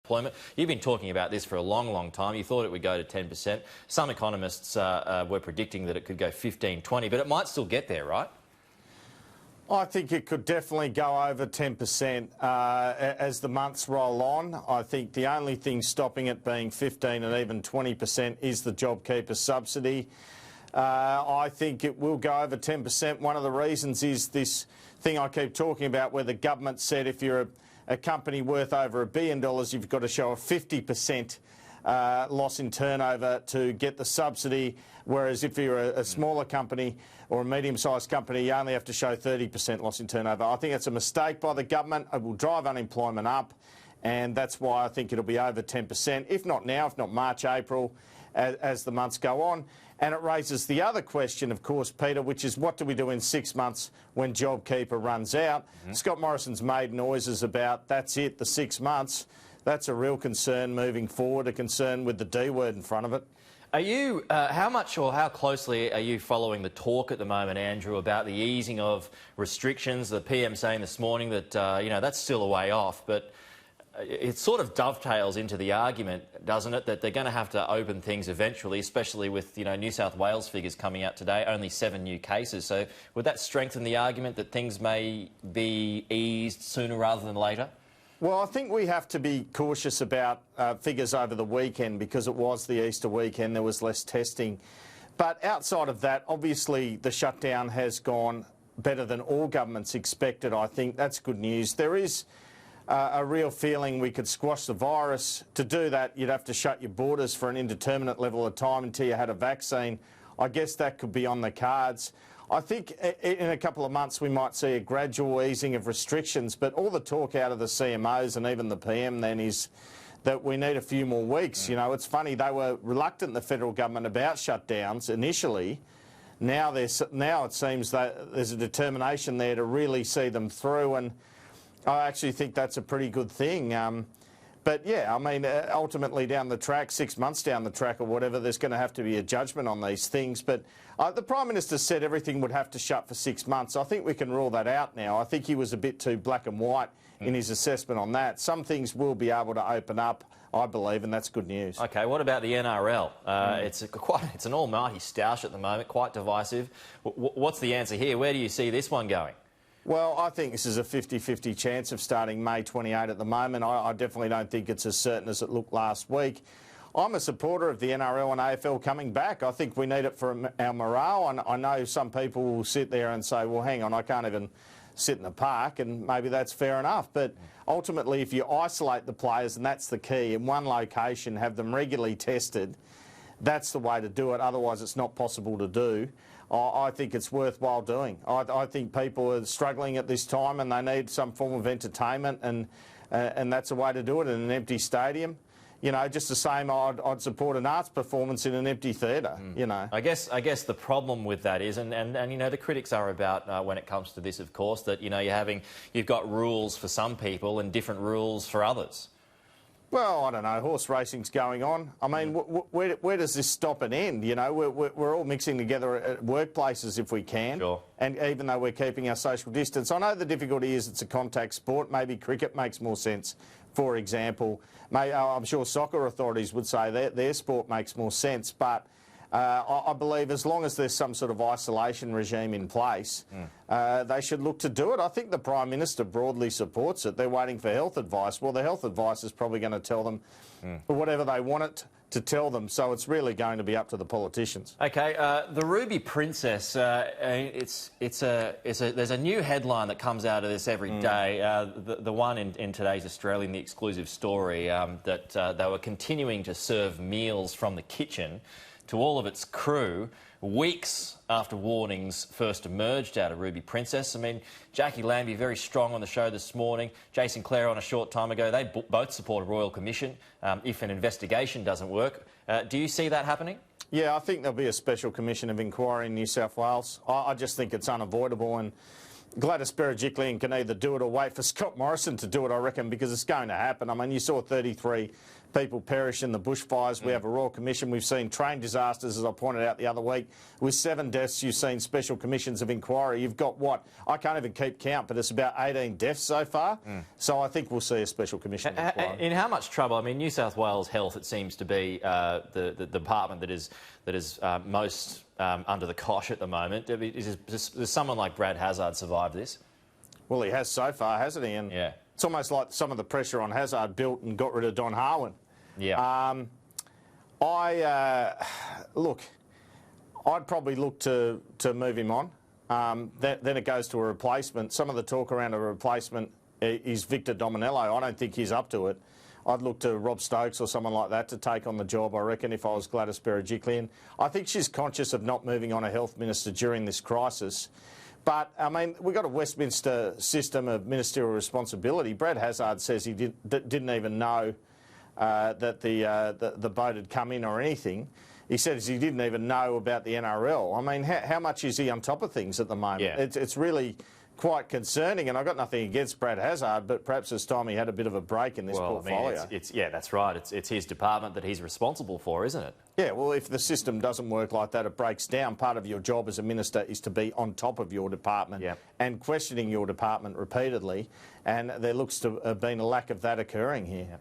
unemployment. You've been talking about this for a long, long time. You thought it would go to 10%. Some economists were predicting that it could go 15, 20, but it might still get there, right? I think it could definitely go over 10% as the months roll on. I think the only thing stopping it being 15 and even 20% is the JobKeeper subsidy. I think it will go over 10%. One of the reasons is this thing I keep talking about where the government said if you're a company worth over $1 billion, you've got to show a 50% loss in turnover to get the subsidy, whereas if you're a smaller company or a medium-sized company, you only have to show 30% loss in turnover. I think it's a mistake by the government. It will drive unemployment up, and that's why I think it'll be over 10%, if not now, if not March, April, as the months go on. And it raises the other question, of course, Peter, which is what do we do in 6 months when JobKeeper runs out? Scott Morrison's made noises about that's it, the 6 months. That's a real concern moving forward, a concern with the D word in front of it. Are you, how much or how closely are you following the talk at the moment, Andrew, about the easing of restrictions? The PM saying this morning that, you know, that's still a way off, but it sort of dovetails into the argument, doesn't it, that they're going to have to open things eventually, especially with, you know, New South Wales figures coming out today, only 7 new cases. So would that strengthen the argument that things may be eased sooner rather than later? Well, I think we have to be cautious about figures over the weekend because it was the Easter weekend, there was less testing. But outside of that, obviously the shutdown has gone better than all governments expected. I think that's good news. There is a real feeling we could squash the virus. To do that, you'd have to shut your borders for an indeterminate level of time until you had a vaccine. I guess that could be on the cards. I think in a couple of months we might see a gradual easing of restrictions, but all the talk out of the CMOs and even the PM then is that we need a few more weeks. You know, it's funny, they were reluctant, the federal government, about shutdowns initially. Now it seems that there's a determination there to really see them through, and I actually think that's a pretty good thing. But yeah, I mean, ultimately down the track, 6 months down the track or whatever, there's going to have to be a judgment on these things. But the Prime Minister said everything would have to shut for 6 months. I think we can rule that out now. I think he was a bit too black and white in his assessment on that. Some things will be able to open up, I believe, and that's good news. OK, what about the NRL? It's an almighty stoush at the moment, quite divisive. What's the answer here? Where do you see this one going? Well, I think this is a 50-50 chance of starting May 28 at the moment. I definitely don't think it's as certain as it looked last week. I'm a supporter of the NRL and AFL coming back. I think we need it for our morale. And I know some people will sit there and say, well, hang on, I can't even sit in the park, and maybe that's fair enough. But ultimately, if you isolate the players, and that's the key, in one location, have them regularly tested, that's the way to do it. Otherwise, it's not possible to do. I think it's worthwhile doing. I think people are struggling at this time and they need some form of entertainment, and that's a way to do it in an empty stadium. You know, just the same I'd support an arts performance in an empty theatre, you know. I guess the problem with that is, and you know, the critics are about, when it comes to this, of course, that, you know, you've got rules for some people and different rules for others. Well, I don't know. Horse racing's going on. I mean, where does this stop and end? You know, we're all mixing together at workplaces if we can. Sure. And even though we're keeping our social distance. I know the difficulty is it's a contact sport. Maybe cricket makes more sense, for example. I'm sure soccer authorities would say their sport makes more sense. But I believe as long as there's some sort of isolation regime in place, they should look to do it. I think the Prime Minister broadly supports it. They're waiting for health advice. Well, the health advice is probably going to tell them whatever they want it to tell them, so it's really going to be up to the politicians. OK, the Ruby Princess, there's a new headline that comes out of this every day. The one in today's Australian, the exclusive story, that they were continuing to serve meals from the kitchen to all of its crew weeks after warnings first emerged out of Ruby Princess. I mean, Jackie Lambie very strong on the show this morning. Jason Clare on a short time ago. They both support a royal commission if an investigation doesn't work. Do you see that happening? Yeah, I think there'll be a special commission of inquiry in New South Wales. I just think it's unavoidable, and Gladys Berejiklian can either do it or wait for Scott Morrison to do it, I reckon, because it's going to happen. I mean, you saw 33 people perish in the bushfires. We have a Royal Commission. We've seen train disasters, as I pointed out the other week. With 7 deaths, you've seen special commissions of inquiry. You've got what? I can't even keep count, but it's about 18 deaths so far. So I think we'll see a special commission of inquiry. In how much trouble? I mean, New South Wales Health, it seems to be the department that is most under the cosh at the moment. Does someone like Brad Hazzard survive this? Well, he has so far, hasn't he? And yeah. It's almost like some of the pressure on Hazzard built and got rid of Don Harwin. Yeah. Look, I'd probably look to move him on. Then it goes to a replacement. Some of the talk around a replacement is Victor Dominello. I don't think he's up to it. I'd look to Rob Stokes or someone like that to take on the job, I reckon, if I was Gladys Berejiklian. I think she's conscious of not moving on a health minister during this crisis. But, I mean, we've got a Westminster system of ministerial responsibility. Brad Hazzard says he didn't even know that the boat had come in or anything. He says he didn't even know about the NRL. I mean, how much is he on top of things at the moment? Yeah. It's really quite concerning, and I've got nothing against Brad Hazzard, but perhaps it's time he had a bit of a break in this portfolio. I mean, yeah, that's right. It's his department that he's responsible for, isn't it? Yeah, well, if the system doesn't work like that, it breaks down. Part of your job as a minister is to be on top of your department and questioning your department repeatedly, and there looks to have been a lack of that occurring here.